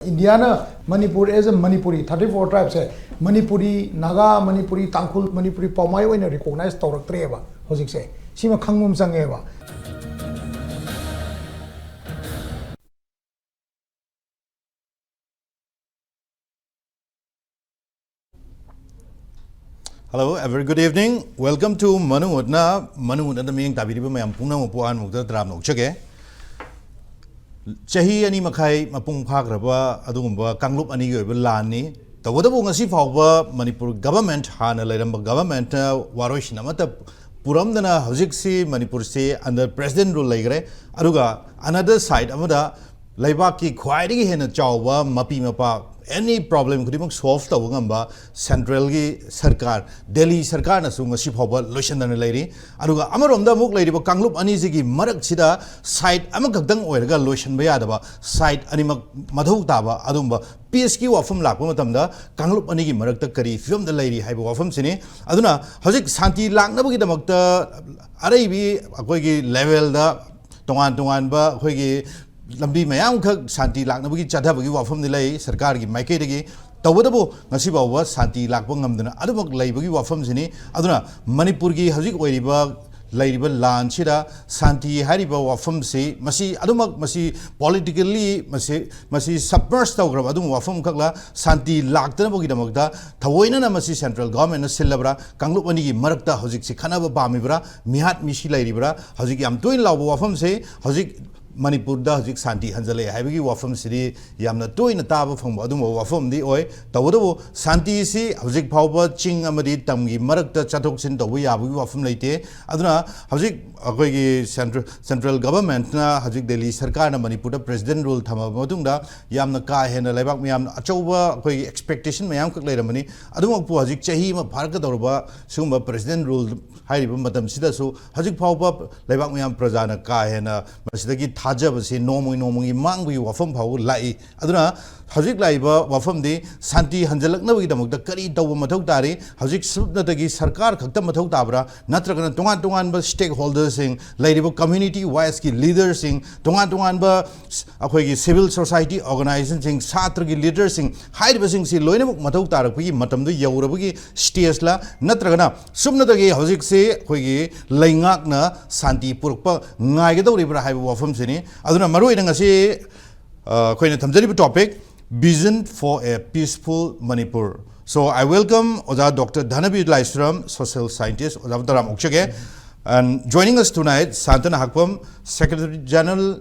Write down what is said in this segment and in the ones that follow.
India na Manipur as a Manipuri 34 tribes hai Manipuri Naga Manipuri Tangkhul Manipuri Paumai oina recognize tawraktre ba hojik se sima khangmum sange ba Hello, a very good evening. Welcome to Manudna. Manudna the meaning Tabiriba Mayam Puna Mupuan Mukta Dram Chage. Chahi any Makai Mapung Pagraba, Adumba, Kanglup Ani Lani, the Wadabungasi Fauba, Manipur government, Hana Ledamba government, Warosh Namata Puramdana, Hojiksi, Manipursi, under President Rule Legre, Aruga, another side, Amada, Laibaki, Quaidi Hena Chawa, Mapi Mapa. Any problem could even solve the Wugamba, Central Sarkar, Delhi Sarkar, Nasunga ship hopper, Lushan and a lady, Aruga Amarum the Muk lady, Kanglup Anizigi, Marak Sida, side Amakadang Oerga, Lushan Bayadaba, side Anima Madhutaba, Adumba, PSQ of from Lapumatamda, Kanglup Anigi Marakta Kari, film the lady, Hypo of Sini, Aduna, Hosik Santi Lang Nabaki the Mokta, Arabi, Akogi level the Tongan Hogi. Lambi mayam khak santi lakna bugi chadha bugi wafam dilai sarkar gi maike degi tawadabu ngasi bawa santi lakpa ngamdana adubak lai bugi wafam sini aduna Manipur gi hajik oiriba lairiba lan sida santi hariba wafam se masi adumak masi politically masi submerged tawgrab adum wafam khakla santi laktana bugi damakta thawoina na masi central government na silabra kanglup ani gi marakta hajik se khanaba pamibra mihat misi lairibra hajik yam toin lawo wafam se hajik Manipur da hajik santi hanjale haibagi wafam siri yamna toina taba phangba adum wafam di oi tawdabu santi si hajik phawba ching amadi tamgi marakta chathok sin tawi yabagi wafam leite aduna hajik akoigi central government na hajik Delhi sarkar na Manipur da president rule thama madungda yamna ka hena laibak myam achauba akoigi expectation mayam kak leiramani adum pu hajik chahi ma bharka dorba sumba president rule hairiba matam sida su hajik phawba laibak myam prajana ka hena masidagi Hajabasi nomungi mangi wafam pau lai aduna hajik laiba wafam de santi hanjalak na the kari tawa mathau tari hajik subnatagi sarkar khakta mathau tabra natragana tongan ba stakeholders sing lairiba community wise ki leaders sing tongan ba akhoi civil society organizations sing satra gi leaders sing hairiba sing si loinamuk mathau tarakpi matam du yaurabagi stage la natragana subnatagi hajik se khoi laingak na santi purpa ngai ge dawribra haiba wafam sini aduna maru ina ngasi khoina thamjari topic Vision for a Peaceful Manipur. So I welcome Oza Dr. Dhanabir Laisram, social scientist, Oza Daram Okchage, and joining us tonight, Santana Hakpam, Secretary General,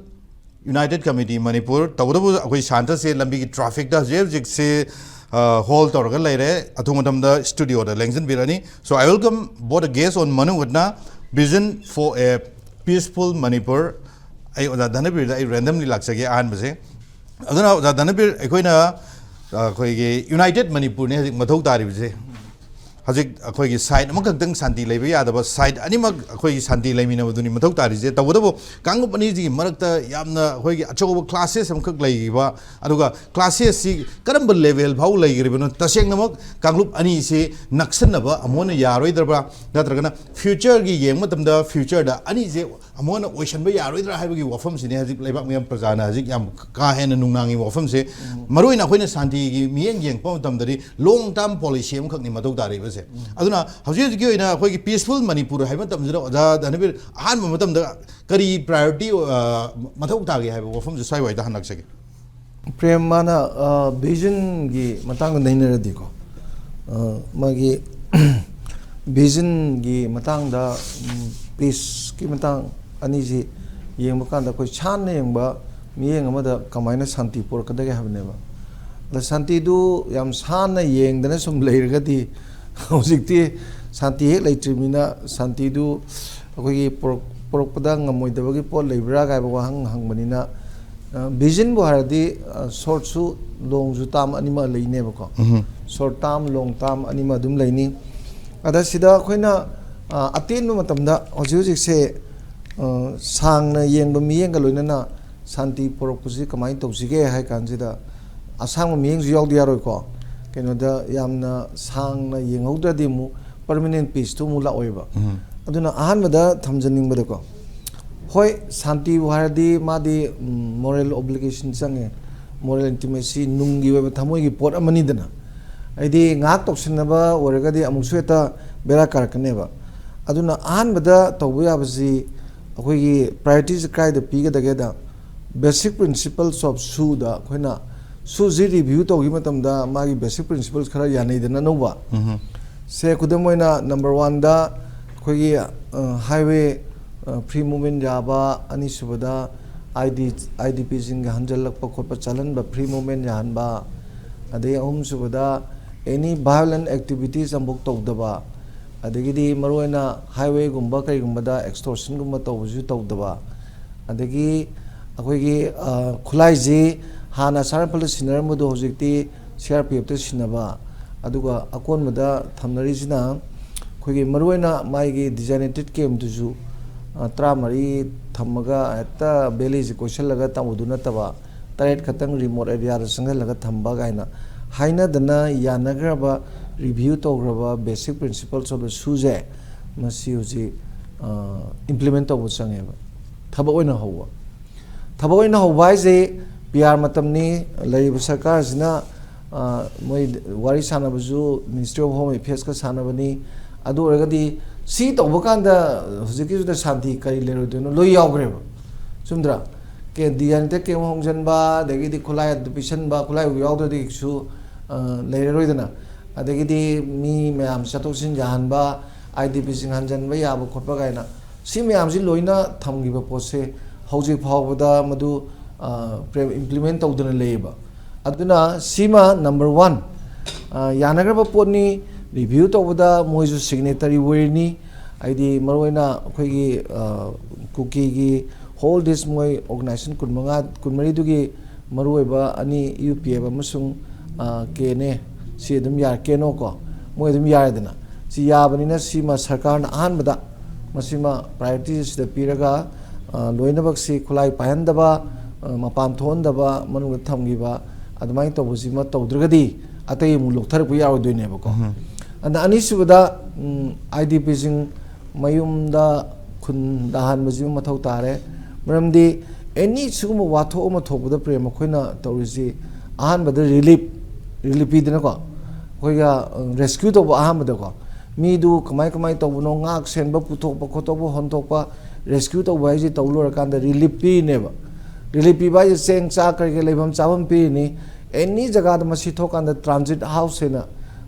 United Committee Manipur. Tawadabu akoi Santa se lambi traffic da jek se hall torga laire athumatam da studio da Lengzen Birani. So I welcome both the guests on Manu Wadna, Vision for a Peaceful Manipur. I Oza Dhanabir I randomly laksage an base. Aduna Danabir Equina United Manipur ne Mathau Taribse Hajik Akogi side Makang Santi Labia, the side Anima Akoi Santi Lamina Duni Mathau Taris, Tawabo Kangopanizi, Marakta Yamna Hogi Acho classes and Cook Laiva Aduga classes see Karamba level, Paula Ribbon, Tashang Namok, Kanglup Anisi, Naxanaba, Amona Yaridra, Natragana, future Yamatam the future the Anise. Among ocean by Yarida have you wafams in Hazik Labak Prazana, Zikam Kahan and Nunangi wafams, Maruina Queen Santi, me and Yang Pontam, long term policy, Mato was it. Aduna, how you go in a peaceful Manipur, Hamatam, the Hanmatam, the Kari priority Matotagi have wafams the Saiway, the Hanaksaki. Premana Vision Gi Matang Nainadico Magi Vision Gi Matang da Peace Kimatang. Anisi yang bukan da koi chan yang ba miyeng amada kamaina santi por kada ga habne ba la santi du yam san na yeng dana sum leirga di hojikti santi hek leitrimina santi du akoi por pada ngamoi da bagi por leibra ga ba hang banina vision bo haradi short su long su tam anima leine ba ko short term long term anima dum leini ada sida khoina atin no matamda hojik se sang na yeng ba miyeng ga loina santi poropusi kamai tawsige hai kanjida asang miyeng ju yaw diaroi ko keno da yamna sang na yeng hauda di mu permanent peace to mu la oiba aduna ahan bada thamjaning bada ko hoi santi wardi madi moral obligation sange moral intimacy nungi weba thamoi gi pot amani dana aidi ngak toksinaba oragadi amusueta bera karkaneba aduna ahanbada tawbu yabasi akhoi priorities kai da piga dageda basic principles of su da khoina su ji review tawgi matamda magi basic principles khara yanai dana noba se kudamoina number 1 da khoi highway free movement jaba ani subada idp jing hanjal lakpa khotpa chalan ba free movement yan ba adai subada any violent activities ambok tawdaba adagidi maroina highway gumba kai gumbada extortion gumba tawju tawdaba adagi akoigi khulai ji hana sarapal sinar mudu hojikti crpf te sinaba aduga akon mada thamnari jina khoigi maroina maigi designated camp tuju tramari thamaga eta beli ji question laga tamudu nataba taret khatang remote area ra sangal laga thamba gaina haina dana yanagraba review tograba basic principles of the suje masi uji implement to changeba thaba oina howa je PR matamni laiba sarkar jina moi wari sana baju ministry of home affairs ka sana bani adu oragadi si tobakanda hujiki da shanti kari lero dono loi yawgreba sumdra ke diante ke hongjan ba degi di khulai education ba khulai yawdo di su leroidana adagidi mi mayam chatoksin jahan ba idp sing hanjan ba yaba khotpa gaina si mayam si loina thamgi ba pose hauji phawda madu implement tawdana leba aduna sima number 1 yanagraba potni review tawda moisu signatory wordni id maroina khoigi cookie gi hold this moi organization kunmari dugi maroiba ani UPA ba masung kene si adum yar keno ko moi adum yar dana si yabanina sima sarkar na ahanbada masima priorities da piraga loinabak si khulai pahandaba mapan thondaba manung thamgiba adumai tawbusima tawdragadi atai mu lokthar pu yarodoine ba ko anda ani subada idp sing mayumda khun dahan baji mathau tare maramdi any suguma watho ma thobada prem khoina tawrisi ahanbada relief idina ko khoiga rescue to ahanbada ko mi du kamai tawbuno ngak senba puthokpa khotoba hontokpa rescue to bai ji tawlor kanda relief pi neba relief pi bai seng cha kar ke lebam chabam pi ni any jaga da masi thokanda transit house na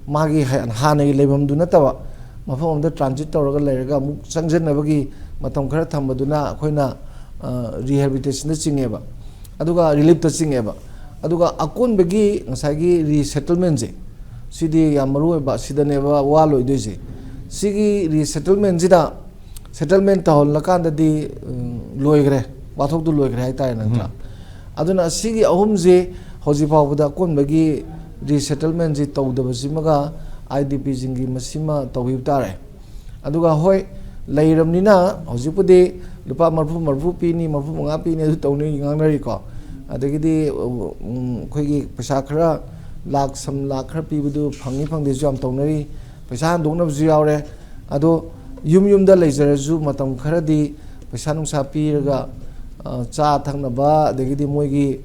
magi hanai lebam du nataba mafam da transit tawraga leraga mu sangjenabagi matam khara thambaduna khoina rehabilitation da chingeba aduga relief ta chingeba aduga akon bagi ngasagi resettlement je sidi yamaru ba sidaneba waloi doise sigi resettlement jida settlement ta hol lakanda di loigre wathok du loigre hai tai nanta aduna sigi ahum je hoji pawda kon bagi resettlement je tawdaba simaga idp jingi masima tawhi tare aduga hoi leiramnina hojipudi lupa marfu pini marfu manga pini adu tawni ngangnari ko adagidi khoigi paisa khara lakh khara pibudu phangde jam tawnari paisa handokna bju yawre ado yumda leizaraju matam khara di paisa nungsa piraga cha thangna ba adagidi moigi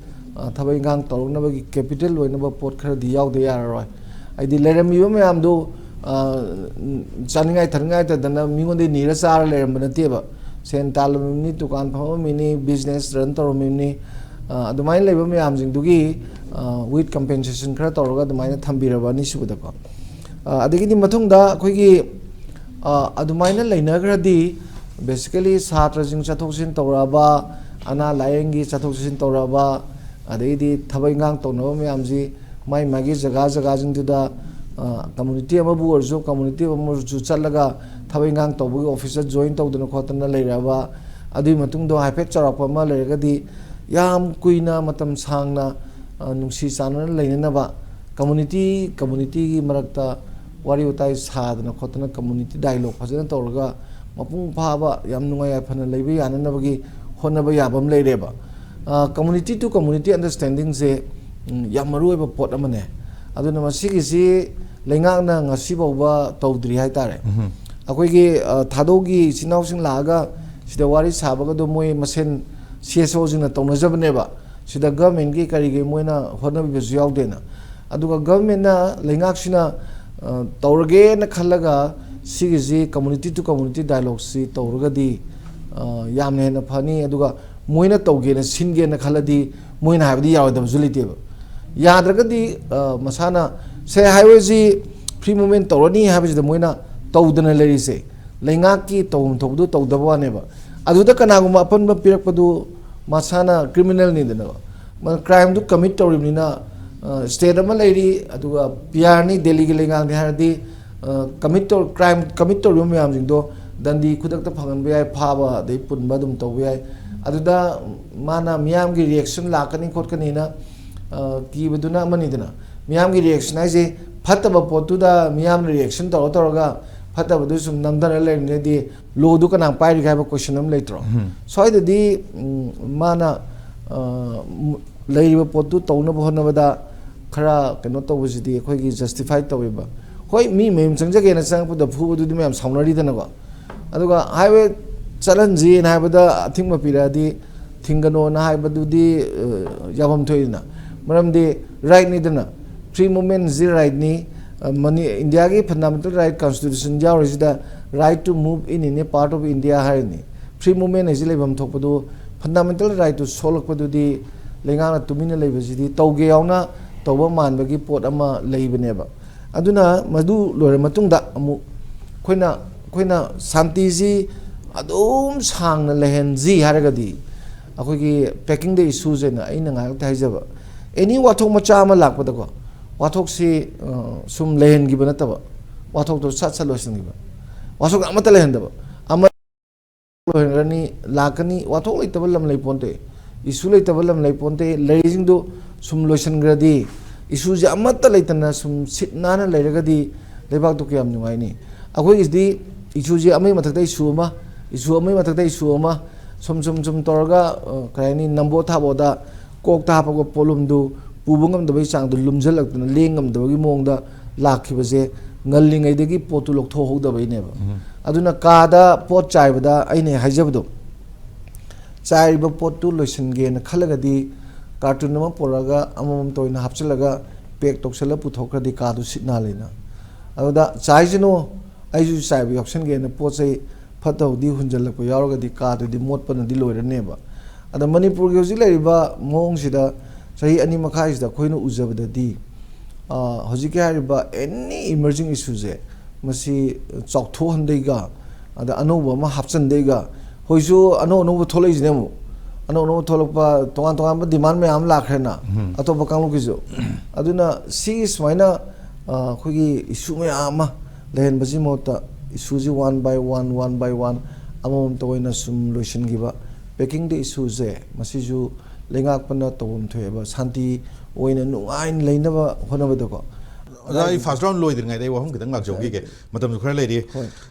thabai ngang tawna bagi capital loina ba pot khara di yawde yararoi aidi lerami mayam do chaningai tharngai ta dana mingonde nira sar leram nateba sen talmini dukan phawmini business run tormini adumai leba mayam jing dugi with compensation khara tawraga adumai thambiraba ni subada ko adigi mathungda khoigi adumaina leinagradi basically satra jing chathoksin tawraba ana layengi chathoksin tawraba adigi thabai ngang tawna mayam ji mai magi jaga jing da community amabu orjo community amurju chalaga thabai ngang tawbu officer join tawduna khotana leiraba adui matung do haipet charapa ma leiragadi yam kuina matam sangna nungsi chana leinana ba community gi marakta wari utai sadna khotana community dialogue phajana tawraga mapung phaba yam nungai phana leibe yanana bagi honaba yabam leireba community to community understanding se yamaru eba pot amane aduna masigi si lengakna ngasi bawba tawdri hai tare akoigi thadogi sinau sing laga sida wari sabaga do moi masen CSO jingna tawna jabne ba sida government gi kari gi moina hona bi bezu yaw dena aduga government na lengak sina tawrage na khalaga sigi ji community to community dialogue si tawraga di yamne na phani aduga moina tawge na singe na khaladi moina habdi yaw da zulite ba yadraga di masana se highway ji free movement tawrani habji da moina tawdana leri se lengak ki tawum thobdu tawdaba ne ba aduda kanaguma apan ba pirak padu masana criminal ni dana ba crime du commit tawrim na state ama leri aduga PR ni Delhi gi lengang ni hardi commit to crime commit to room yam jing do dandi khudak ta phangan be ai phaba dei pun ba dum to be ai aduda mana miyam gi reaction la kani khot kani na ki buduna mani dana miyam gi reaction ai je phataba potu da miyam reaction to ga phataba du sum namdana le ne di lo du kana pai ga ba question am later so ai di mana leiriba potu tawna ba hona bada khara keno to bujidi khoi gi justify taweba hoi mi mem changjage na chang pu da phu du di mem saunari dana go aduga highway chalan ji na bada thing ma pira di thingano na hai badu di yabam thoina maram di right ni dana three movement ji right ni mani India gi fundamental right constitution jaw resida right to move in a part of India hai ni free movement is lebam thokpadu fundamental right to solok padu di lengang tumina leibajidi tawge yauna tawba manbagi pot ama leibneba aduna madu lore matungda amu khoina santi ji adum sangna lehen ji haragadi akogi packing the issues na aina ngal taijaba any wathok macha ama lakpada ko wathok si sum lehen gi banataba wathok to sat salosin gi ba wathok amata lehen daba ama rani lakani wathok leitabal lam leiponte isu leitabal lam leiponte leijing do sum lotion gradi isu je amata leitana sum sitnana leiragadi lebak to kyam nyai ni akoi isdi isu je amai mathak dai su ma isu amai mathak dai su ma sum torga kaini nambo thaboda kok ta pa ko polum du pubungam da bai chang du lumjalak na lengam da gi mongda lakhiba je ngallingai degi potu lok tho hok da bai ne ba aduna ka da pot chai bada aine haijabdo chai ba potu lotion ge na khalaga di cartoon ma poraga amam toina hapchalaga pek toksala puthokra di ka du sitna lena aduda chai jino aiju chai bi option ge na pot chai phatau di hunjal ko yaroga di ka du di mot pan di loira ne ba ada manipur ge hojik lai ba mong sida sahi ani makhai sida khoinu ujabada di hojik ke ba any emerging issues je masi choktho handeiga ada anoba ma hapchan deiga hoisu ano tholai jinemu ano tholokpa tongan ba demand me am lakhena atoba kanglu kijo aduna si smaina khogi issue me ama lehen baji mota issue ji one by one amom toina sum lotion giba packing the issue je masiju lengak pana tawum thoeba santi oina nungain leinaba honabada ko I first round loy ngai dai wahum kitang lak jogi ke matam khara lei ri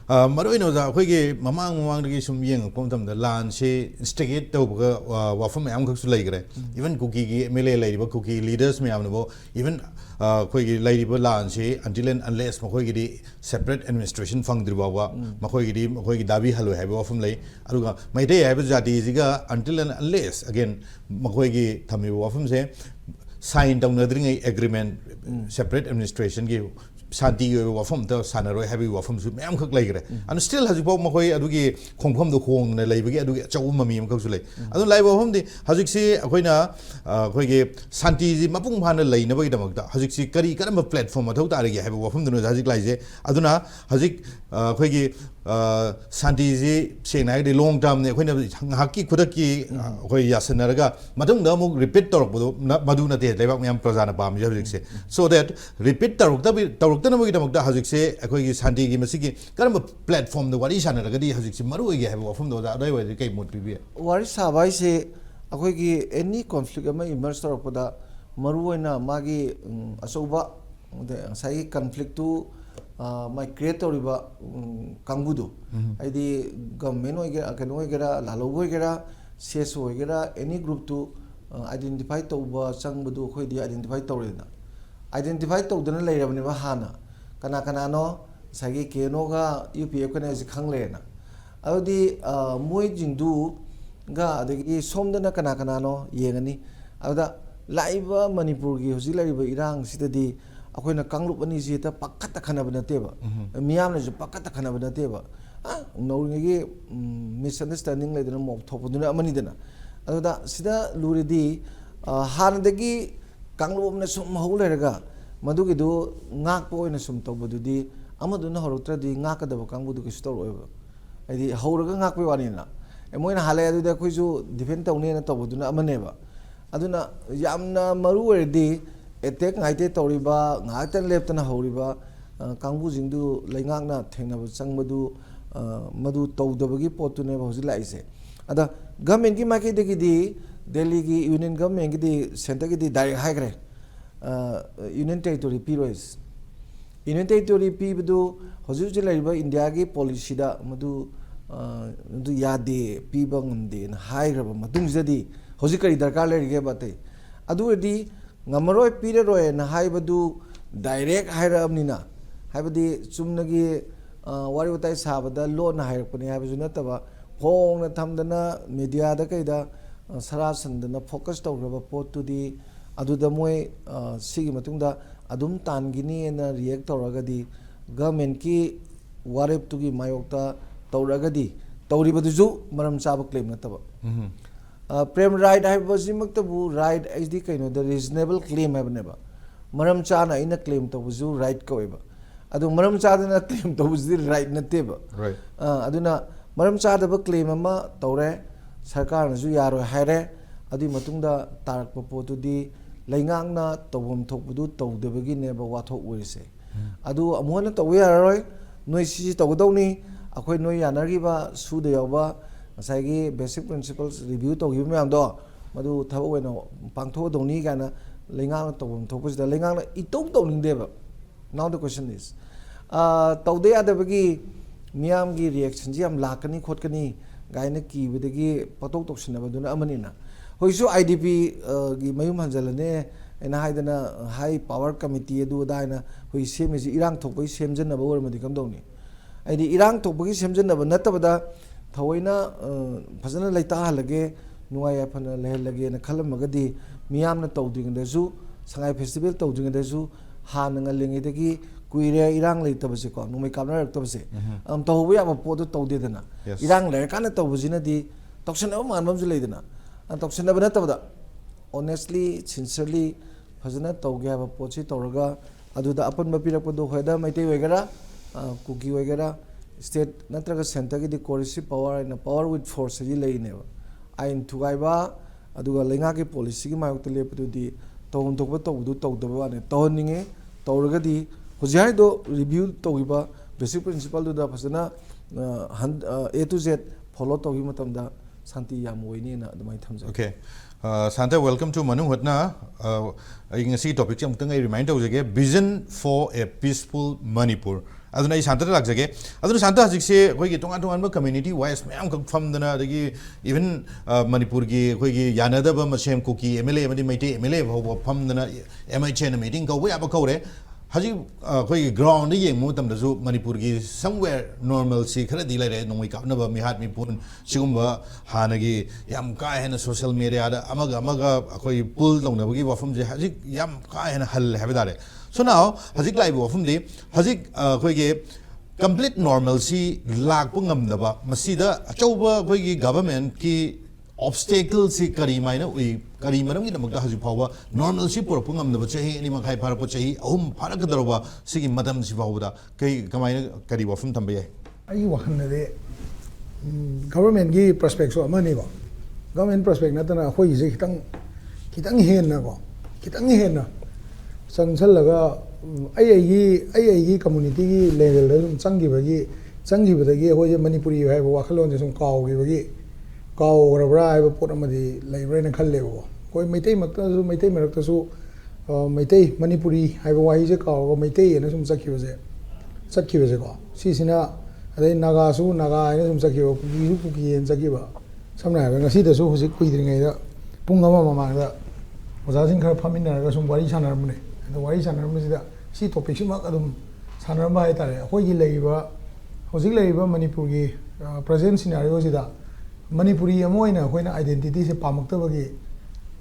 maroi no za khoi ge mamang gi sum yeng kom tam da lan se instigate to ga wafam am khak su lei gre even cookie gi mele lei ba cookie leaders me am no even khoi gi lei ba lan se until and unless ma khoi gi di separate administration fang dri ba wa ma khoi gi dabi haloi ha ba wafam lei aruga mai dai ha ba jati ji ga until and unless again ma khoi gi thami wafam se sign down the agreement separate administration gi santi gi wafam ta sanaroi habi wafam su mem khak lai gre and still has bo makoi adugi khongpham do khong na lai bagi adugi chau mami am khak su lai adu lai wafam di hajik si akoina khoi gi santi ji mapung phana lai na bagi damak da hajik si kari karam platform athau ta gi habi wafam du hajik lai je aduna hajik khoi gi santi ji senai de long term ne khoina hakki khudaki khoi yasanaraga madung da mu repeat torok bodo maduna te lebak myam prajana pam je hajik se so that repeat torok ta na mo da hajik se akhoi gi santi gi masigi karam platform do wari sanaraga di hajik se maru gi habi wafam do da dai wai kai mot bi wari sabai se akhoi gi any conflict ama emerge torok pada maru oina magi asoba sai conflict tu my creator riba kangudu aidi government oigera kano oigera lalo oigera cs oigera any group to identify to ba changbudu khoi di identify tawrena identify tawdana leirabani ba hana kana no sagi keno ga upf kana ji khanglena audi moi jingdu ga adagi somdana kana no yengani ꯑꯗꯨꯗ ꯂꯥꯛꯏꯕ ꯃꯅꯤꯄꯨꯔꯒꯤ ꯍꯧꯖꯤꯛ ꯂꯩꯔꯤꯕ ꯏꯔꯥꯡꯁꯤꯗꯗꯤ ꯑꯩꯈꯣꯏꯅ ꯀꯥꯡꯂꯨꯞ ꯑꯅꯤꯁꯤ ꯍꯦꯛꯇ ꯄꯥꯛꯈꯠꯇ ꯈꯟꯅꯕ ꯅꯠꯇꯦꯕ ꯃꯤꯌꯥꯝꯅꯁꯨ ꯄꯥꯛꯈꯠꯇ ꯈꯟꯅꯕ ꯅꯠꯇꯦꯕ ꯅꯧꯔꯤꯉꯩꯒꯤ ꯃꯤꯁꯑꯟꯗꯔꯁꯇꯦꯟꯗꯤꯡ ꯂꯩꯗꯅ ꯃꯣꯞ ꯊꯣꯛꯄꯗꯨꯅ ꯑꯃꯅꯤꯗꯅ ꯑꯗꯨꯗ ꯁꯤꯗ ꯂꯨꯔꯤꯗꯤ ꯍꯥꯟꯅꯗꯒꯤ ꯀꯥꯡꯂꯨꯞ ꯑꯃꯅ ꯁꯨꯝ ꯍꯧ ꯂꯩꯔꯒ ꯃꯗꯨꯒꯤꯗꯨ ꯉꯥꯛꯄ ꯑꯣꯏꯅ ꯁꯨꯝ ꯇꯧꯕꯗꯨꯗꯤ ꯑꯃꯗꯨꯅ ꯍꯧꯔꯛꯇ꯭ꯔꯗꯤ ꯉꯥꯛꯀꯗꯕ ꯀꯥꯡꯕꯨꯗꯨ ꯀꯩꯁꯨ ꯇꯧꯔꯛꯑꯣꯏꯕ ꯍꯥꯏꯗꯤ ꯍꯧꯔꯒ ꯉꯥꯛꯄꯩ ꯋꯥꯅꯤꯅ ꯃꯣꯏꯅ ꯍꯥꯜꯂꯛꯑꯦ ꯑꯗꯨꯗꯤ ꯑꯩꯈꯣꯏꯁꯨ ꯗꯤꯐꯦꯟ ꯇꯧꯅꯦꯅ ꯇꯧꯕꯗꯨꯅ ꯑꯃꯅꯦꯕ ꯑꯗꯨꯅ ꯌꯥꯝꯅ ꯃꯔꯨ ꯑꯣꯏꯔꯗꯤ ꯑꯦꯇꯦꯛ ꯉꯥꯏꯇꯦ ꯇꯧꯔꯤꯕ ꯉꯥꯏꯍꯥꯛꯇꯪ ꯂꯦꯞꯇꯅ ꯍꯧꯔꯤꯕ ꯀꯥꯡꯕꯨꯁꯤꯡꯗꯨ ꯂꯩꯉꯥꯛꯅ ꯊꯦꯡꯅꯕ ꯆꯪꯕꯗꯨ ꯃꯗꯨ ꯇꯧꯗꯕꯒꯤ ꯄꯣꯠꯇꯨꯅꯦꯕ ꯍꯧꯖꯤꯛ ꯂꯥꯛꯏꯁꯦ ꯑꯗ ꯒꯃꯦꯟꯒꯤ ꯃꯥꯏꯀꯩꯗꯒꯤꯗꯤ ꯗꯦꯜꯂꯤꯒꯤ ꯌꯨꯅꯤꯌꯟ ꯒꯃꯦꯟꯒꯤꯗꯤ ꯁꯦꯟꯇꯔꯒꯤꯗꯤ ꯗꯥꯏꯔꯦꯛ ꯍꯥꯏꯈ꯭ꯔꯦ ꯌꯨꯅꯤꯌꯟ ꯇꯦꯔꯤꯇꯣꯔꯤ ꯄꯤꯔꯣꯏ ꯌꯨꯅꯤꯌꯟ ꯇꯦꯔꯤꯇꯣꯔꯤ ꯄꯤꯕꯗꯨ ꯍꯧꯖꯤꯛ ꯍꯧꯖꯤꯛ ꯂꯩꯔꯤꯕ ꯏꯟꯗꯤꯌꯥꯒꯤ ꯄꯣꯂꯤꯁꯤꯗ ꯃꯗꯨ ꯌꯥꯗꯦ ꯄꯤꯕ ꯉꯝꯗꯦꯅ ꯍꯥꯏꯈ꯭ꯔꯕ ꯃꯇꯨꯡꯁꯤꯗꯗꯤ ꯍꯧꯖꯤꯛ ꯀꯔꯤ ꯗꯔꯀꯥꯔ ꯂꯩꯔꯤꯒꯦꯕ ꯑꯇꯩ ꯑꯗꯨ ꯑꯣꯏꯔꯗꯤ ꯉꯝꯃꯔꯣꯏ ꯄꯤꯔꯔꯣꯏꯅ ꯍꯥꯏꯕꯗꯨ ꯗꯥꯏꯔꯦꯛ ꯍꯥꯏꯔꯛꯑꯕꯅꯤꯅ ꯍꯥꯏꯕꯗꯤ ꯆꯨꯝꯅꯒꯤ ꯋꯥꯔꯤ ꯋꯥꯇꯥꯏ ꯁꯥꯕꯗ ꯂꯣꯟꯅ ꯍꯥꯏꯔꯛꯄꯅꯤ ꯍꯥꯏꯕꯁꯨ ꯅꯠꯇꯕ ꯐꯣꯡꯅ ꯊꯝꯗꯅ ꯃꯦꯗꯤꯌꯥꯗ ꯀꯩꯗ ꯁꯔꯥꯁꯟꯗꯅ ꯐꯣꯀꯁ ꯇꯧꯈ꯭ꯔꯕ ꯄꯣꯠꯇꯨꯗꯤ ꯑꯗꯨꯗ ꯃꯣꯏ ꯁꯤꯒꯤ ꯃꯇꯨꯡꯗ ꯑꯗꯨꯝ ꯇꯥꯟꯈꯤꯅꯤꯅ ꯔꯤꯌꯦꯛ ꯇꯧꯔꯒꯗꯤ ꯒꯃꯦꯟꯠꯀꯤ ꯋꯥꯔꯦꯞꯇꯨꯒꯤ ꯃꯥꯌꯣꯛꯇ ꯇꯧꯔꯒꯗꯤ ꯇꯧꯔꯤꯕꯗꯨꯁꯨ ꯃꯔꯝ ꯆꯥꯕ ꯀ꯭ꯂꯦꯝ ꯅꯠꯇꯕ ꯄ꯭ꯔꯦꯝ ꯔꯥꯏꯠ ꯍꯥꯏꯕꯁꯤꯃꯛꯇꯕꯨ ꯔꯥꯏꯠ ꯑꯩꯗꯤ ꯀꯩꯅꯣꯗ ꯔꯤꯖꯅꯦꯕꯜ ꯀ꯭ꯂꯦꯝ ꯍꯥꯏꯕꯅꯦꯕ ꯃꯔꯝ ꯆꯥꯅ ꯑꯩꯅ ꯀ꯭ꯂꯦꯝ ꯇꯧꯕꯁꯨ ꯔꯥꯏꯠ ꯀꯧꯋꯦꯕ ꯑꯗꯨ ꯃꯔꯝ ꯆꯥꯗꯅ ꯀ꯭ꯂꯦꯝ ꯇꯧꯕꯁꯤꯗꯤ ꯔꯥꯏꯠ ꯅꯠꯇꯦꯕ ꯑꯗꯨꯅ ꯃꯔꯝ ꯆꯥꯗꯕ ꯀ꯭ꯂꯦꯝ ꯑꯃ ꯇꯧꯔꯦ ꯁꯔꯀꯥꯔꯅꯁꯨ ꯌꯥꯔꯣꯏ ꯍꯥꯏꯔꯦ ꯑꯗꯨꯒꯤ ꯃꯇꯨꯡꯗ ꯇꯥꯔꯛꯄ ꯄꯣꯠꯇꯨꯗꯤ ꯂꯩꯉꯥꯛꯅ ꯇꯧꯐꯝ ꯊꯣꯛꯄꯗꯨ ꯇꯧꯗꯕꯒꯤꯅꯦꯕ ꯋꯥꯊꯣꯛ ꯑꯣꯏꯔꯤꯁꯦ ꯑꯗꯨ ꯑꯃꯨꯛ ꯍꯟꯅ ꯇꯧꯕ ꯌꯥꯔꯔꯣꯏ ꯅꯣꯏ ꯁꯤꯁꯤ ꯇꯧꯒꯗꯧꯅꯤ ꯑꯩꯈꯣꯏ ꯅꯣꯏ ꯌꯥꯅꯈꯤꯕ ꯁꯨꯗ ꯌꯥꯎꯕ ꯉꯁꯥꯏꯒꯤ ꯕꯦꯁꯤꯛ ꯄ꯭ꯔꯤꯟꯁꯤꯄꯜꯁ ꯔꯤꯚ꯭ꯌꯨ ꯇꯧꯈꯤꯕ ꯃꯌꯥꯝꯗꯣ ꯃꯗꯨ ꯊꯕꯛ ꯑꯣꯏꯅ ꯄꯥꯡꯊꯣꯛꯑꯗꯧꯅꯤ ꯀꯥꯏꯅ ꯂꯩꯉꯥꯛꯅ ꯇꯧꯐꯝ ꯊꯣꯛꯄꯁꯤꯗ ꯂꯩꯉꯥꯛꯅ ꯏꯇꯧ ꯇꯧꯅꯤꯡꯗꯦꯕ ꯅꯥꯎ ꯗ ꯀ꯭ꯋꯦꯁꯟ ꯏꯁ ꯇꯧꯗ ꯌꯥꯗꯕꯒꯤ ꯃꯤꯌꯥꯝꯒꯤ ꯔꯤꯌꯦꯛꯁꯟꯁꯤ ꯌꯥꯝ ꯂꯥꯛꯀꯅꯤ ꯈꯣꯠꯀꯅꯤ ꯒꯥꯏꯅ ꯀꯤꯕꯗꯒꯤ ꯄꯣꯠꯇꯣꯛ ꯇꯧꯁꯤꯟꯅꯕꯗꯨꯅ ꯑꯃꯅꯤꯅ ꯍꯧꯖꯤꯛꯁꯨ IDP ꯒꯤ ꯃꯌꯨꯝ ꯍꯟꯖꯜꯂꯅꯤ ꯑꯩꯅ ꯍꯥꯏꯗꯅ ꯍꯥꯏ ꯄꯥꯋꯔ ꯀꯃꯤꯇꯤ ꯑꯗꯨ ꯑꯗꯥ ꯍꯥꯏꯅ ꯑꯩꯈꯣꯏ ꯁꯦꯝꯃꯤꯁꯤ ꯏꯔꯥꯡ ꯊꯣꯛꯄꯒꯤ ꯁꯦꯝꯖꯟꯅꯕ ꯑꯣꯏꯔꯝꯃꯗꯤ ꯀꯝꯗꯧꯅꯤ ꯍꯥꯏꯗꯤ ꯏꯔꯥꯡ ꯊꯣꯛꯄꯒꯤ ꯁꯦꯝꯖꯟꯅꯕ ꯅꯠꯇꯕꯗ ꯊꯑꯣꯏꯅ ꯐꯖꯅ ꯂꯩꯇꯥꯍꯜꯂꯒꯦ ꯅꯨꯡꯉꯥꯏ ꯌꯥꯏꯐꯅ ꯂꯩꯍꯜꯂꯒꯦꯅ ꯈꯜꯂꯝꯃꯒꯗꯤ ꯃꯤꯌꯥꯝꯅ ꯇꯧꯗ꯭ꯔꯤꯉꯩꯗꯁꯨ ꯁꯉꯥꯏ ꯐꯦꯁꯇꯤꯚꯦꯜ ꯇꯧꯗ꯭ꯔꯤꯉꯩꯗꯁꯨ ꯍꯥꯟꯅ ꯉꯜꯂꯤꯉꯩꯗꯒꯤ ꯀꯨꯏꯔꯦ ꯏꯔꯥꯡ ꯂꯩꯇꯕꯁꯦꯀꯣ ꯅꯣꯡꯃꯩ ꯀꯥꯞꯅꯔꯛꯇꯕꯁꯦ ꯇꯧꯍꯧꯕ ꯌꯥꯕ ꯄꯣꯠꯇꯨ ꯇꯧꯗꯦꯗꯅ ꯏꯔꯥꯡ ꯂꯩꯔꯀꯥꯟꯗ ꯇꯧꯕꯁꯤꯅꯗꯤ ꯇꯧꯁꯟꯅꯕ ꯃꯥꯟꯕ ꯑꯃꯁꯨ ꯂꯩꯗꯅ ꯇꯧꯁꯟꯅꯕ ꯅꯠꯇꯕꯗ ꯑꯣꯅꯦꯁꯂꯤ ꯁꯤꯟꯁꯤꯌꯔꯂꯤ ꯐꯖꯅ ꯇꯧꯒꯦ ꯍꯥꯏꯕ ꯄꯣꯠꯁꯤ ꯇꯧꯔꯒ ꯑꯗꯨꯗ ꯑꯄꯟꯕ ꯄꯤꯔꯛꯄꯗꯣ ꯍꯣꯏꯗ ꯃꯩꯇꯩ ꯑꯣꯏꯒꯦꯔꯥ ꯀꯨꯀꯤ ꯑꯣꯏꯒꯦꯔꯥ ꯁ꯭ꯇꯦꯠ ꯅꯠꯇ꯭ꯔꯒ ꯁꯦꯟꯇꯔꯒꯤꯗꯤ ꯀꯣꯔꯤꯁꯤꯞ ꯄꯋꯥꯔ ꯍꯥꯏꯅ ꯄꯋꯥꯔ ꯋꯤꯠ ꯐꯣꯔꯁ ꯍꯥꯏꯗꯤ ꯂꯩꯅꯦꯕ ꯑꯥꯏꯟ ꯊꯨꯒꯥꯏꯕ ꯑꯗꯨꯒ ꯂꯩꯉꯥꯛꯀꯤ ꯄꯣꯂꯤꯁꯤꯒꯤ ꯃꯥꯌꯣꯛꯇ ꯂꯦꯞꯄꯗꯨꯗꯤ ꯇꯧꯐꯝ ꯊꯣꯛꯄ ꯇꯧꯕꯗꯨ ꯇꯧꯗꯕ ꯋꯥꯅꯤ ꯇꯧꯍꯟꯅꯤꯡꯉꯦ ꯇꯧꯔꯒꯗꯤ ꯍꯧꯖꯤꯛ ꯍꯥꯏꯗꯣ ꯔꯤꯚ꯭ꯌꯨ ꯇꯧꯈꯤꯕ ꯕꯦꯁꯤꯛ ꯄ꯭ꯔꯤꯟꯁꯤꯄꯜꯗꯨꯗ ꯐꯖꯅ A to Z ꯐꯣꯂꯣ ꯇꯧꯈꯤꯕ ꯃꯇꯝꯗ ꯁꯥꯟꯇꯤ ꯌꯥꯝ ꯑꯣꯏꯅꯤꯅ ꯑꯗꯨꯃꯥꯏꯅ ꯊꯝꯖꯒꯦ Okay. Santa, welcome to Manu Hotna. I can see topic I remind you vision for a peaceful Manipur. Aduna Santa Laxage. Aduna Santa Sixe, we tonga to community wise, Mam from the even Manipurgi, Yanada Mashem Cookie, MLA, MLA, Pamdana, MHN meeting, go way up a code. Haji ground yeng mo tam dazu Manipurgi somewhere normalcy khara dilare no we ka na ba mi hat mi pun sigumba hanagi yam ka hena social media da amaga akoi pull dong na bagi wafum je haji yam ka hena hal habidare so now haji lai wafum di haji ge complete normalcy lag pu ngam da ba masida achauba khoi government ki obstacle si kari maina ui kari maram gi namak da haji phawa normal si pur pungam da chahi ni makhai phar po chahi ahum pharak darwa sigi madam si phawa da kai kamaina kari wafum tambe ai wahan de government gi prospect so amani ba government prospect na tana khoi je kitang hen na ko kitang hen na sangsal laga ai community gi level da sum changi ba gi hoi je Manipuri hai ba wakhalon je sum kaw gi ba gi Kau rabra iba put amadi labor na khalle bo koi maitai makta su maitai marakta su maitai Manipuri iba wahi je kau maitai na sum sakhi ba ko si sina adai naga su naga na sum sakhi ba kuki en sakhi ba samna ba ngasi da su husik kui dringai da pung ama mama da oza sing khar phamina ga sum wari sanar mune da wari sanar mu sida si topic sima adum sanar ma ai tare hoi gi leiba hosik leiba Manipur gi present scenario sida Manipuri amoina hoina identity se pamaktabagi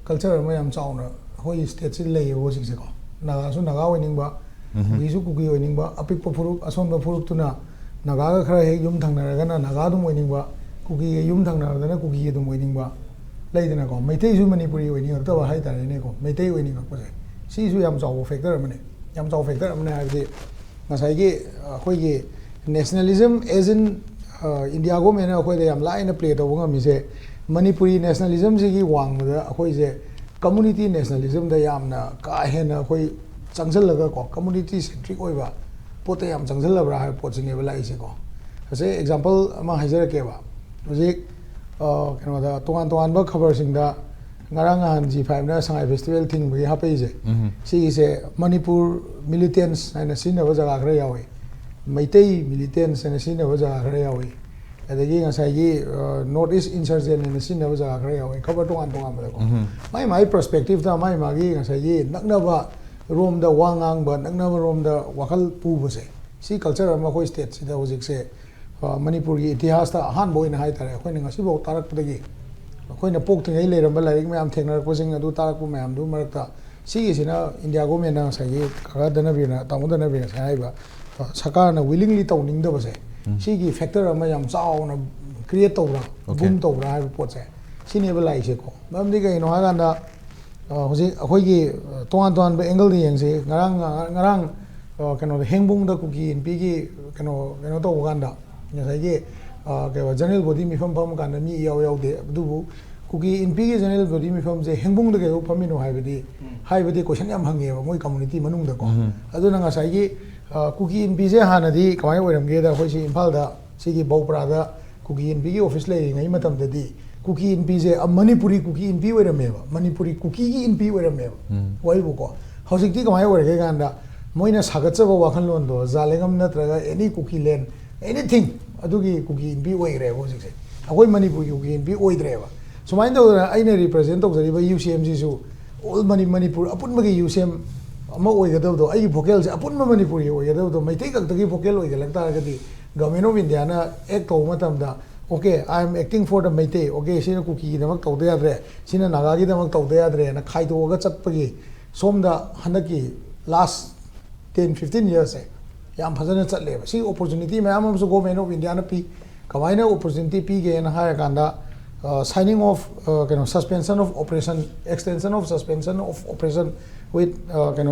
culture ama yam chauna hoi state si lei wo sik se ko naga su naga oining ba kuki su kuki oining ba apik pa phuruk asom ba phuruk tuna naga ga khara he yum thang na ga na naga dum oining ba kuki ge yum thang na da na kuki ge dum oining ba lei dana ko meitei su manipuri oining ta ba hai ta ne ko meitei oining ko se si su yam chaw factor amane yam chaw factor amane ha de ngasai ge hoi ge nationalism as in India go mena khoi de yam line play to ngam mi se Manipuri nationalism se gi wang da khoi je community nationalism da yam na ka he na khoi changsal laga ko community centric oi ba pot yam changsal la bra pot singe bala ise ko ase example ama hajar ke ba project kano da toan ba khabar sing da ngarang han G5 na sangai festival thing bi ha pe je si se Manipur militants na sin na ba jaga khra yawe Meitei militants na sin na ba jaga khra yawe adagi ngasai gi north east insurgent na sin na ba jaga khra yawe khabar toan ba ko mai perspective da mai gi ngasai gi nakna ba rom da wangang ba nakna ba rom da wakal pu ba se si culture ma ko state si da hojik se Manipur gi itihas ta han boy na hai tare khoi ngasi bo tarak pudagi khoi na pok thing ai le ram ba lai mayam thengnar ko sing adu tarak pu mayam du marak ta si gi sina India go me na sai gi kha da na bi na ta mo da na bi na sai ba sakar na willingly to ning da ba se si gi factor ma yam chaw na create to ra boom to ra hai pot se si ne ba lai se ko mam di ga no ha ga da hojik khoi gi toan ba angle di yang se ngarang kano hengbung da kuki in pigi kano to uganda ngasai ge ke general body mi pham kan mi yaw de dubu kuki in pigi general body mi pham je hengbung da ke phami no haibadi question yam hange ba moi community manung da ko aduna ngasai ge kuki in pigi hana di kamai oiram ge da khoi si imphal da si gi bopra da kuki in pigi office le ngai matam da di kuki in pigi je Manipuri kuki in pigi oiram me ba Manipuri kuki gi in pigi oiram me ba wai bu ko hosik ti kamai oir ge ganda moina sagatchaba wakhanlon do zalengam natraga any cookie land anything adugi cookie in bi oire bo sikse akoi Manipur cookie in bi oidre ba sumain do aina represent to jari ba UCMG su all Manipur apun bagi UCM ama oigadaw do ai vocal se apun Manipuri oigadaw do maitai kak tagi vocal oigalak ta gadi government of India na act to matam da okay I am acting for the maitai okay sina cookie namak to de adre sina naga gi namak to de adre na khai do ga chat pagi somda hanaki last 10-15 years yam phajana chatle ba si opportunity mayam am su government of India na pi kamaina opportunity pi ge na ha kanda signing of suspension of operation extension of suspension of operation with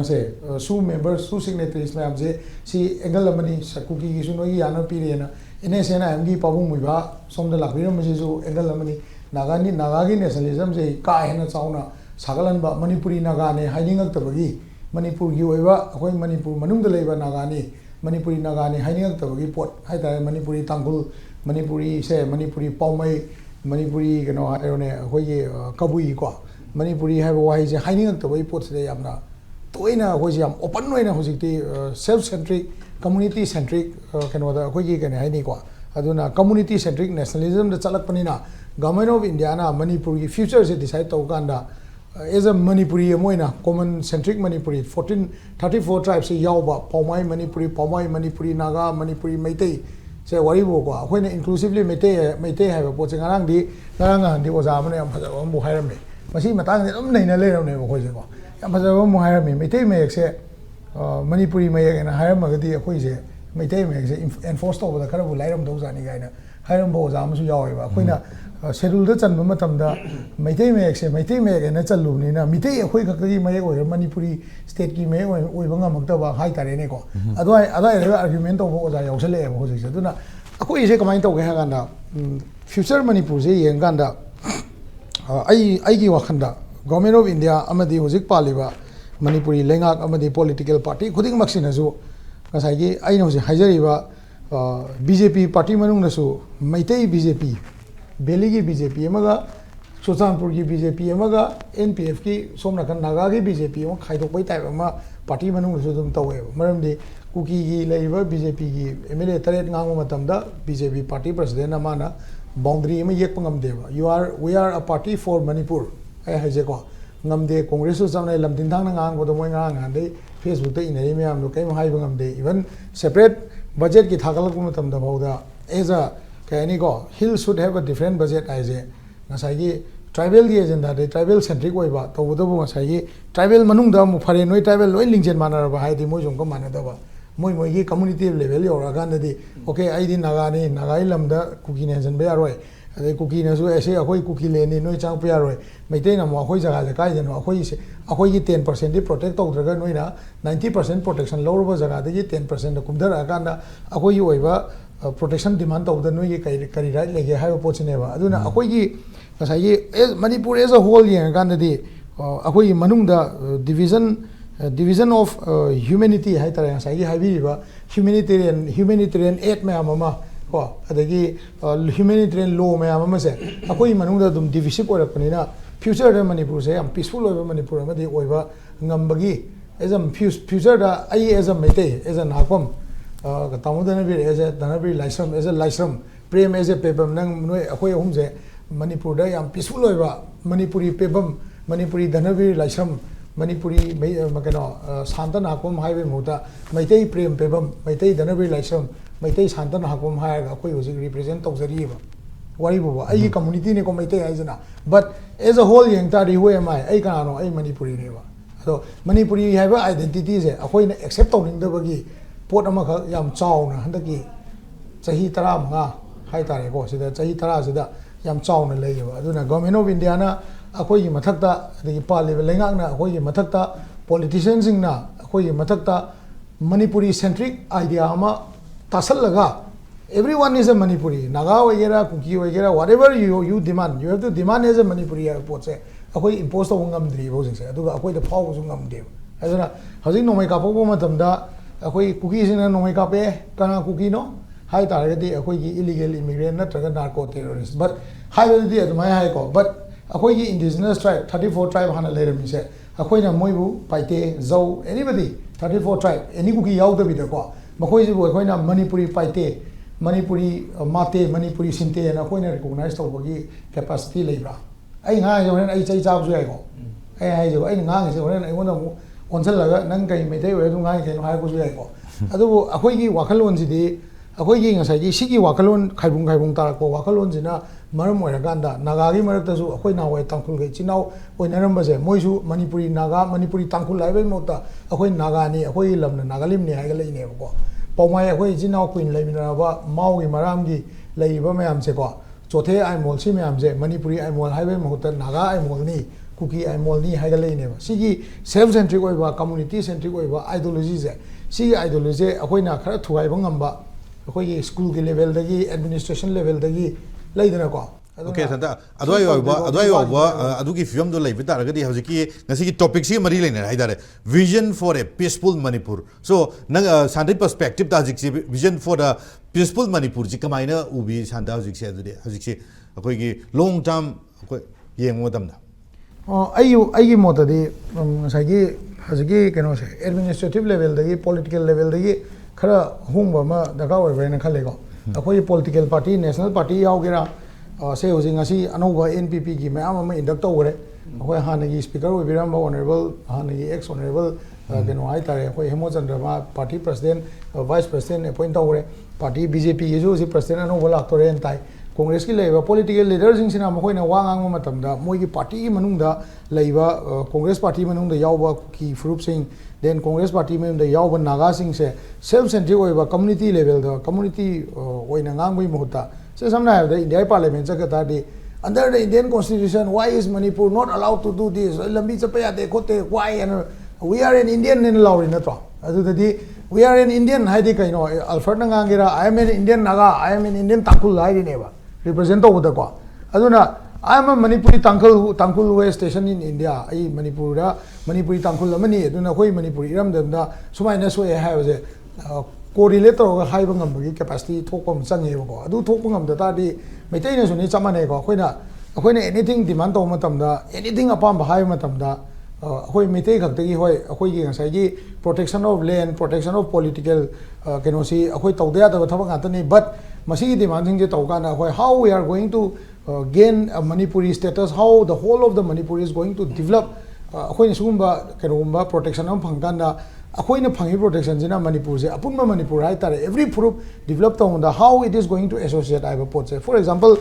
say su members su signatories mayam je si angle amani sakuki gi su no gi yana pi re na ene sena am gi pabung mui ba somda lakbira ma ji su angle amani nagagi nationalism je ka hena chauna sagalan ba Manipuri naga ne hainingak tabagi Manipur gi oiba akoi Manipur manung da leiba naga ni Manipuri naga ni hainingak tabagi pot hai ta Manipuri tangul Manipuri se Manipuri paumai Manipuri hairone akoi gi kabui ko Manipuri hai wai je hainingak tabai pot se yamna toina akoi jam open noina hojikti self centric community centric da akoi gi haini ko aduna community centric nationalism da chalak panina government of India na Manipur gi future se decide to kanda as a Manipuri moina common centric Manipuri 34 tribes se yauba paumai Manipuri naga Manipuri meitei se wari bo ko akhoi na inclusively meitei ha ba po che ngarang di oza mane am phaja am bo hairam ne masi matang ne am nei na le ram ne bo khoi je ko am phaja mo hairam me meitei me se Manipuri me na hairam ma di akhoi je meitei me se enforce to ba khara bu lairam do jani ga na hairam bo oza ma su yawe ba akhoi na schedule da chan ma tam da meitei me na chalu ni na mitei akhoi khak gi mai oi Manipuri state ki me oi banga makta ba hai tare ne ko adai argument to bo ja yausale bo ho je duna akhoi se kamai to ge ha ganda future Manipur se yeng ganda ai gi wakhanda government of India amadi hojik paliba Manipuri lengak amadi political party khuding maksina ju ngasai gi ai no je haijari ba BJP party manung na su meitei BJP Beligi BJP amaga Suchanpur ki BJP amaga NPF ki somnakan naga ki BJP ama khaidok bai type ama party manung su dum tawe maramdi kuki gi leiba BJP gi MLA taret ngang matamda BJP party president amana boundary ama yek pangam deba we are a party for Manipur ai haje ko ngamde congress su samnai lamtin thang na ngang bodo moi ngang ande Facebook te inai me am lo kai ma hai bangam de even separate budget ki thagalak matamda bauda as a Kani go hill should have a different budget as a Nasagi tribal की agenda दे tribal centric होइबा तौबदबो ngसाई tribal मनुंगदा मु फरे नोय tribal लोय लिंजेन मानरबा हाइदि मोय जोंको मानदबा मोय मोय की community level योरागानदि okay आइदि Nagani नागाई lambda cookie ने जनबे यारोय अदे कुकी नसु ऐसे अखोई कुकी लेनी नोय चांग यारोय मैते न मो अखोई जगह जे काइ जनो अखोई से अखोई की 10% दि प्रोटेक्ट तौद्रगा नोयना 90% प्रोटेक्शन लौरबा जगह दि 10% कुमदर आगांदा अखोई ओइबा प्रोटेक्शन डिमांड तौद नोय की करी राइट लेगे हाइबो पोचनेबा अदुना अखोई की ngसाई मणिपुर एज अ होल येंगानदि अखोई मनुंगदा division of humanity hai tare ngसाई की हाइबिबा humanitarian aid मैम अमा को अदगी humanitarian law मैम अमा से अखोई मनुंगदा दुम divisive ओरकनिना फ्यूचर द मणिपुर से हम पीसफुल ओइबा मणिपुर अमदि ओइबा ngambagi as a future da ai as a mete as a nakpam tamudana bi as a danabi laisram as a laisram prem as a pebam nang noi अखोई हम से मणिपुर दा याम पीसफुल ओइबा मणिपुरी पेबम मणिपुरी धनवीर लाइसम मणिपुरी कनो शांतन हाकम हाइबे मुदा मैतै प्रेम पेबम मैतै धनवीर लाइसम मैतै शांतन हाकम हायगा अखोई होजिक रिप्रेजेंट तौजरीबा वारिबो आई कम्युनिटी ने को मैतै आइजना बट एज अ होल यंग तारी हुए माय आई कानो आई मणिपुरी नेबा अदो मणिपुरी हाइबा आइडेंटिटी से अखोई ने एक्सेप्ट तौनिंगदबगी पोट अमा ख याम चावना हंदकी चाही 15 हाइ तारे को सिदा चाही 30 सिदा याम चावना लेयबा अदुना गवर्नमेंट ऑफ इंडिया ना अखोई मथक्ता अदगी पालिबा लेंगाकना अखोई मथक्ता पॉलिटिशियंस सिंगना अखोई मथक्ता मणिपुरी सेंट्रिक आइडिया अमा तासलगा everyone is a Manipuri naga वगैरह कुकी वगैरह whatever you demand you have to demand as a Manipuri पोट से अखोई impose तो ngam बोजिंग से अदुगा अखोई द फाव जो ngam दे अदुना हजिक नोमै कापोबो मतमदा अखोई कुकी सिना नोमै कापे कना कुकी नो हाई तारगदी अखोई की illegal immigrant नत्रगा narco terrorist but हाई दि अदुमाय हाई को but अखोई की indigenous tribe 34 tribe हाना लेरमी से अखोई ना मोइबु पाइते जौ anybody 34 tribe any कुकी याउदबिदा को मखोई जिबो अखोई ना मणिपुरी पाइते मणिपुरी माते मणिपुरी सिंते ना कोई रिकॉग्नाइज तौबगी कैपेसिटी लेब्रा आई nga जो हन आई चै चाब जो आइको आई हाई जो आई nga से हन आई मोना ओनसल लगा नंग कई मेथै ओय दुंगा के हाई को जो आइको अदुबो अखोई की वाखलोन जिदि अखोई की ngसाई जी सिगी वाखलोन खाइबुंग तारको वाखलोन जिना मरम ओइरगांदा नागागी मरक्तसु अखोई नावय तांखुल गै चिनाव ओइनरमबसे मोइसु मणिपुरी नागा मणिपुरी तांखुल लाइबे मोता अखोई नागानी अखोई लमना नागालिमनी हाइगा लेनेबको पौमाय अखोई जिनाव क्वीन लेमिनाबा माउगी मरामगी लेइबा मैम से को चोथे आइमोल सी मैम से मणिपुरी आइमोल हाइबे मोता नागा आइमोल नि कुकी आइमोल नि हाइगा लेनेबा सिगी सेल्फ सेंट्रिक ओइबा कम्युनिटी सेंट्रिक ओइबा आइडियोलॉजी से सिगी आइडियोलॉजी अखोइना खरा थुगाइबा ngamba अखोई स्कूल के लेवल दगी एडमिनिस्ट्रेशन लेवल दगी लेदना को ओके संता अदुगी फिल्म दो लेबि तारगदी हजिकी ngasi की टॉपिक सी मरी लेने हाइदारे vision for a peaceful Manipur so नंग सांति पर्सपेक्टिव ता हजिकी vision for the peaceful Manipur जी कमाइना उबी सांता हजिकी अदुदे हजिकी अखोई की लॉन्ग टर्म अखोई येंग मतमदा आई मोतदी ngसाई हजिकी केनो से एडमिनिस्ट्रेटिव लेवल दगी पॉलिटिकल लेवल दगी खरा होंबा मा दगा ओइबेना खलेको अखोई पॉलिटिकल पार्टी नेशनल पार्टी यावगेरा से होजिंगासी अनौबा एनपीपी की मैम अमा इंडक्ट तौरे अखोई हानगी स्पीकर ओइबिरम ऑनरेबल हानगी एक्स ऑनरेबल केनो हाई तारे अखोई हेमोचंद्र मा party president vice president appoint तौरे पार्टी बीजेपी की जो प्रेसिडेंट अनौबा लाक्तोरे एंताई कांग्रेस की लेबा पॉलिटिकल लीडर सिंह मखोइना वा ngang मतमदा मोइगी पार्टी की मनुंगदा लेबा कांग्रेस पार्टी मनुंगदा यावबा की फ्रूप सिंह देन कांग्रेस पार्टी में यावबा नागा सिंह से सेल्फ सेंट्रिक ओइबा कम्युनिटी लेवल दा कम्युनिटी ओइना ngang मुहूर्ता से समना है इंडिया पार्लियामेंट जगतादी under the Indian constitution why is Manipur not allowed to do this लंबी चपे यादे खोते why and we are an Indian इन लाउरी नतो अदुददी वी आर एन इंडियन हाइदि कइनो अल्फर्ट ngangira I am an Indian Naga I am an Indian Tangkhul हाइदिनेबा रिप्रेजेंट तौबदा को अदुना I am Manipuri Tangkhul way station in India I Manipuri Tangkhul अमनी अदुना कोई मणिपुरी इरमदमदा सुमाइना सोए हाइबजे कोरिलेट तौरगा हाइबा ngambagi capacity थोकम चंगेबको अदु थोकम ngam तादी मैतैना सुनी चमानेको अखोइना एनीथिंग डिमांड तौ मतमदा एनीथिंग अपाम हाइ मतमदा अखोइ मैतै खक्तगी होय अखोइगी ngसाइगी protection of land protection of political केनोसी अखोइ तौदया तब थबक गातनी बट मसीगी डिमांड सिंग जे तौकाना अखोइ how we are going to gain a Manipuri status, how the whole of the Manipur is going to develop. अखोइना सुगुम्बा केनोगुम्बा प्रोटेक्शन अम फंगांदा अखोइना फंगी प्रोटेक्शन जिना मणिपुर से अपुनबा मणिपुर हाइ तारे एवरी प्रूफ डेवलप तौंदा how it is going to associate आइबा पोट से for example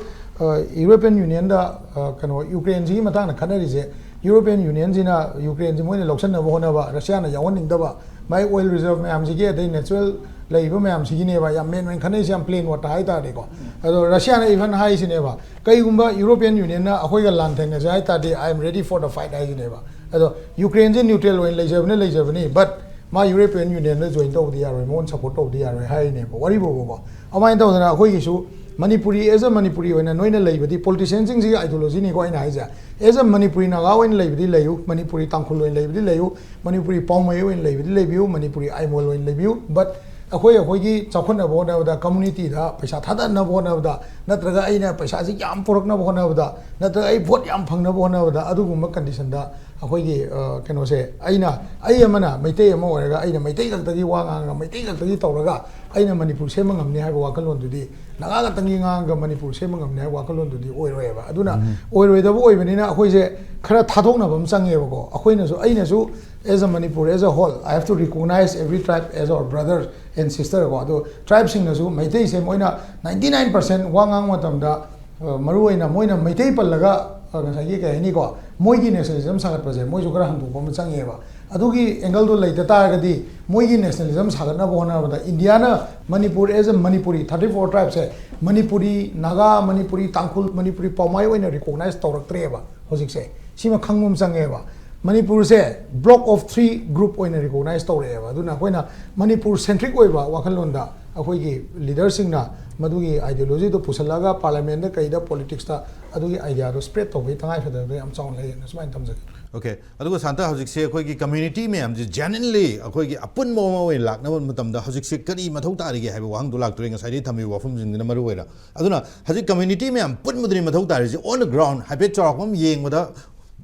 European Union da kano Ukraine ji matang na khana rise European Union ji na Ukraine ji moine loksan na bona ba Russia na yawan ning da ba mai oil reserve mayam ji ge dai natural leiba mayam ji ne ba yam men khane jam plain water hai ta de ko ado Russia na even hai ji ne ba kai gumba European Union na akoi ga lan thang ja hai ta de I am ready for the fight hai ji ne ba ado Ukraine ji neutral oil leijabne but ma European Union na join to dia roi mon support to dia roi hai ne ba wari bo ba amai to na akoi gi su Manipuri as a Manipuri when a noina labor, politicians in the ideology going as a Manipuri Nagawa in labor, layu, Manipuri Tankulu in labor, layu, Manipuri Palmayo in labor, labu, Manipuri Imolo in labu, but a hoyi, Chapona border of the community, the Peshatana Nabona of the Natraga in a Peshazi Yam Pork Nabona of the Natra Port Yam Pang Nabona of the Aduguma condition that a hoyi can say, Aina, Ayamana, Mate Moraga, Aina, Mate the Wanga, Mate the Toraga, Aina Manipur Semang of Nihawakalon today. Nagaga tanginganga Manipur semangam ne wakalon du di oireba aduna oiroi da boy benina akoi je khara thadokna bam change ba ko akoi na so aina so as a Manipur as a whole I have to recognize every tribe as our brothers and sisters ko ado tribe sing na so maitai se moina 99% wangang matam da maru oina moina maitai pallaga ngasai ge ni ko moi gi nationalism sagat pa je moi so khara handu bam change ba adugi angle do laita targadi moigi nationalism sagatna bona bada India na Manipur as a Manipuri 34 tribes hai Manipuri Naga Manipuri Tangkhul Manipuri Paumai oina recognize tawraktre ba hojik se sima khangmum change ba Manipur se block of 3 group oina recognize tawre ba aduna koina Manipur centric oiba wakhalonda akoi gi leaders singna madugi ideology to pusalaga parliament da kaida politics ta adugi idea to spread to bai tangai phada am chong lai na smain tamjak Okay, adugo Santa hojik se akoi gi community me am genuinely akoi gi apun mo mo lak na matam da hojik se kari mathau ta ri ge haiba wang du lak turing sai ri thami wafum jing na maru wera aduna hojik community me am pun mudri mathau ta ri je on the ground haibe chorak mam yeng da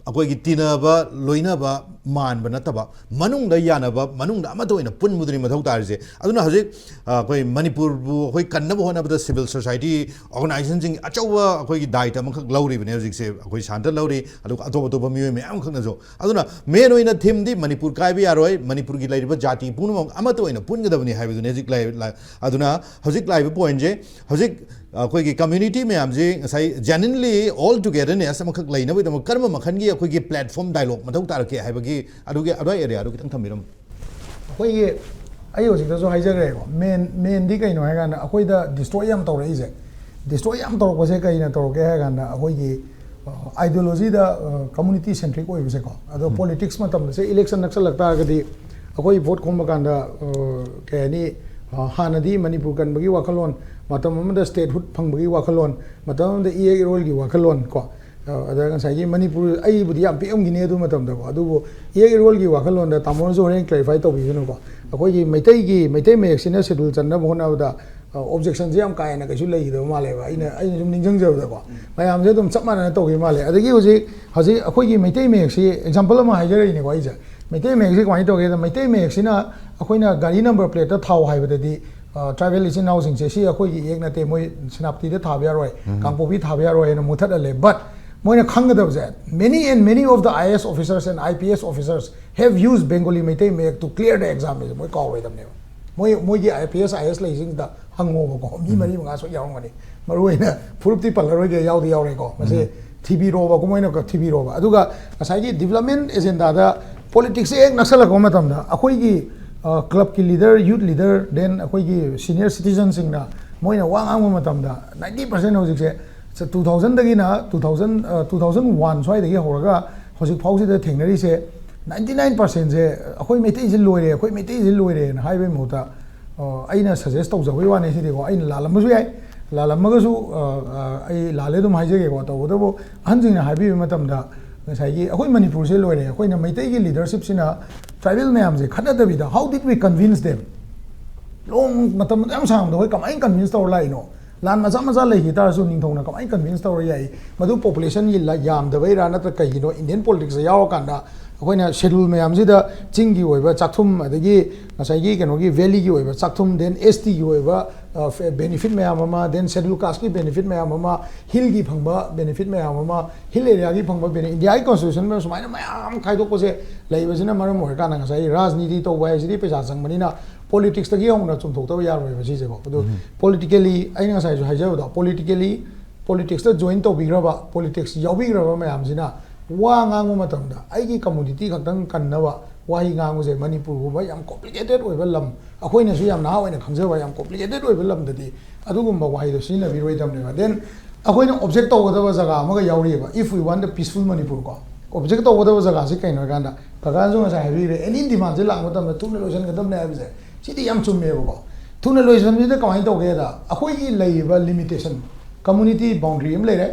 akoi gi tinaba loinaba man ba nataba manung da yanaba manung da amato ina pun mudri mathau ta ri je aduna hojik akoi Manipur bu akoi kannaba hona ba civil society organization jing achawa akoi gi dai ta makhak lauri bne hojik se akoi Santa lauri adu ato to ba miyo me am khakna jo aduna main oina theme di Manipur kai bi yaroi Manipur gi lairiba jati punam amato ina pun ga dabni haibu ne hojik lai aduna hojik lai point je hojik akoi gi community me am je sai genuinely all together ne asam khak lai na bi dam karma makhan gi akoi gi platform dialogue mathau tar ke haiba gi adugi adai area adu kitang thamiram akoi gi ayo hojik da so haijagre ko main di kai no ha ga na akoi da destroy yam tawre ise destroy yam tawre ko se kai na tawre ke ha ga na akoi gi ideology da community centric oi se ko ado politics matam se election naksal lagta ga di akoi vote khom kan da ke ni hanadi Manipur kan bagi wakalon matam amada statehood phang bagi wakalon matam da e role gi wakalon ko ada kan sai Manipur ai budi am pm gi ne du matam da ko adu e role gi wakalon da tamon zo ren clarify to bi no ko akoi gi maitai me sina schedule chan na bona da objection je am kai na kaisu lei do ma le ba aina sum ningjang je da ko mayam je dum chap mana to gi ma le adagi hoji akoi gi maitai me si example ma hai jare ni ko ai ja maitai me si kwai to ge da maitai me si na akoi na gari number plate ta thau hai ba di travel is in housing se si akoi gi ek na te moi snapti de tha bya roi kangpo bi tha bya roi na muthat ale but moina khang da ja many of the IS officers and IPS officers have used Bengali maitai me to clear the exam moi kaw roi dam ne moi gi IPS IS lai jing da hango ko mi mari nga so yaw ngani maroi na furup pal roi ge yaw di yaw re ko mase TV ro ba ko moi na ka TV ro ba aduga asai gi development agenda da politics ek nasala ko matam da akoi gi club ki leader youth leader then akoi gi senior citizen sing na moi na wang ang matam da 90% hojik se 2000 dagi na 2001 swai dagi horaga hojik phau se da thengnari se 99% je akoi meitei je loire akoi meitei je loire na haibe mota aina suggest to jawi wa ne si ko aina lalam su yai lalam ga su ai lale dum haije ge ko to do bo hanjing na haibi matam da sai gi akoi Manipur se loire akoi na meitei gi leadership sina tribal mayam je khada da bi da how did we convince them long matam am sang do kamai convince to lai no lan maza lai hi tar su ning thong na kamai convince to yai madu population yi la yam da bai ra na ta kai no Indian politics yaw kan da akoina schedule mayam sida chingi oiba chakthum adagi ngasai gi keno gi valley gi oiba chakthum then ST gi oiba benefit mayam ama then schedule caste ki benefit mayam ama hill gi phangba benefit mayam ama hill area gi phangba benefit India constitution ma sumaina mayam khai dok ko se laibasina maram hoi kana ngasai rajniti to bai sidi pesa sangmani na politics tagi hong na chum thok ta ya roi ba si je ko politically ai ngasai ju haija da politically politics ता join tawbigraba politics yawbigraba mayamsina wa ngangu matamda aigi community khakdang kannaba wahi ngangu je Manipur ba yam complicated oiba lam akhoina su yam na oina khangjawa yam complicated oiba lam dadi adugumba wahi do sina biroi tamne then akhoina object tawgadaba jaga amaga yawriba if we want a peaceful Manipur ko object tawgadaba jaga se kaino ganda kaganjo nga sai bi any demand je lang matam thuna lotion gadam na abse sidi yam chumme ko thuna lotion bi de kamai tawge da akhoi gi leiba limitation community boundary am lere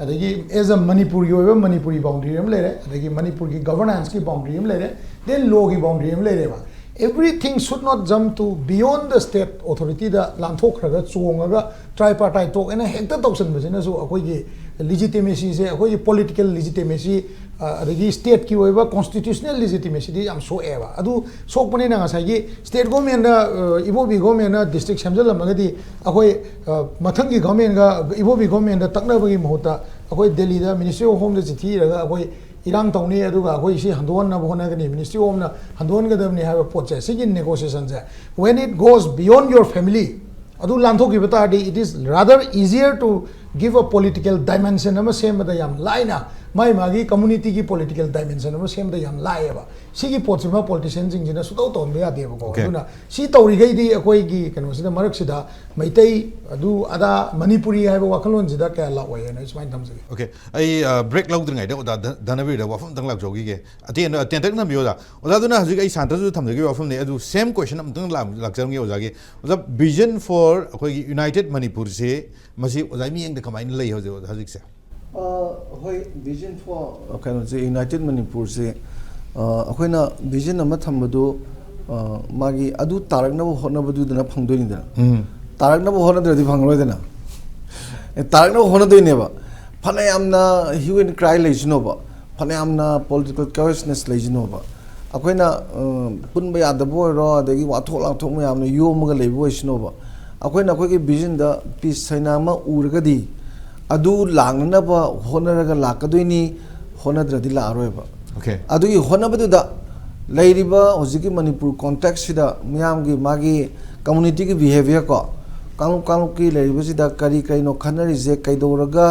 adagi as a Manipuri oiba Manipuri boundary am lere adagi Manipur ki governance ki boundary am lere then law ki boundary am lere ba everything should not jump to beyond the state authority da lanthok raga chongaga tripartite talk ena hekta tawsan basina so akoi gi legitimacy se akoi political legitimacy adagi state ki oiba constitutional legitimacy di am so eba adu sok pane na ngasai gi state government da ibobi government na district samjal amagadi akoi mathang gi government ga ibobi government da takna bagi mahota akoi Delhi da Ministry of Home da chithi raga akoi irang tawni aduga akoi si handon na bhona ga ni Ministry of Home na handon ga damni ha pot che sigin negotiation je when it goes beyond your family adu lanthok gi bata di it is rather easier to give a political dimension ama same da yam laina mai magi community ki political dimension ama same da yam laiba sigi potsima politician jing jina sudau ton be ade ba ko aduna si tawri gai di akoi gi kano sida marak sida maitai adu ada Manipuri ha ba wakalon jida ka la oye na ismain tamse okay ai break lau dringai da danabi da wafam dang lak jogi ge aten tak na mioda oda duna haji ai santa ju thamje ge wafam ne adu same question am dang lak jam ge oja ge oda vision for akoi gi united Manipur se masi oda mi eng da kamai lei hoje haji se hoi vision for kind of united Manipur se akhoi vision ama thambadu magi adu tarak na hona badu dana phangdoi ni dana tarak na hona dradi phangloi dana tarak na hona doi ne ba phana amna hue and cry lejino ba phana amna political consciousness lejino ba akhoi na punba ya da boy ro adagi wa thok lang thok ma amna yom ga leibo isno ba akhoi na khoi ki vision da peace saina ma urgadi adu langna ba honaraga lakadoini honadradi la aroeba okay adu gi honabadu da lairiba hojiki Manipur context sida miyam gi magi community ki behavior ko kang ki lairiba sida kari no khanari je kaidoraga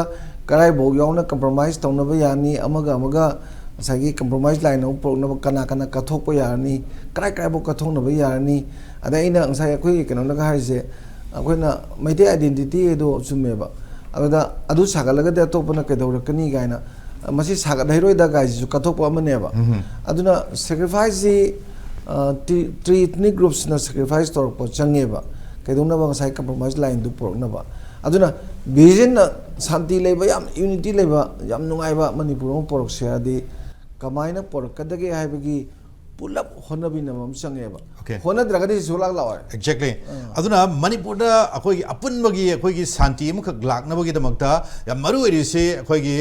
karai bo yauna compromise tawna ba yani amaga sagi compromise line no pro na kana kathok pa yani karai bo kathok na ba yani ada ina ngai akoi keno na ga haise akoi na maite identity do chumeba ada adu sagalaga de topana kedaurakani gaina masi sagat hairoi da gai ju kathokpa amaneba aduna sacrifice three ethnic groups na sacrifice torpo changeba keduna ba ngai compromise line du porna ba aduna vision na santi leba yam unity leba yam nungai ba Manipur mo porok sia di kamaina porok kadage haibagi pulap honabi na mam changeba hona dragadi solak lawa exactly aduna Manipur da akoi gi apun bagi akoi gi santi mu khak lakna bagi damakta ya maru eri se akoi gi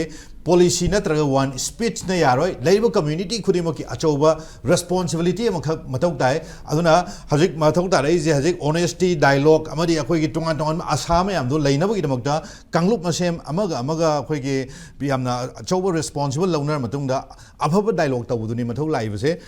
policy natraga one speech na yaroi leiba community khudimo ki achoba responsibility am khak matau tai aduna hajik mathau ta rei je hajik honesty dialogue amadi akoi gi tongan asam yam do leina bagi damakta kanglup masem amaga akoi gi yamna achoba responsible lawner matungda afaba dialogue tawuduni mathau lai base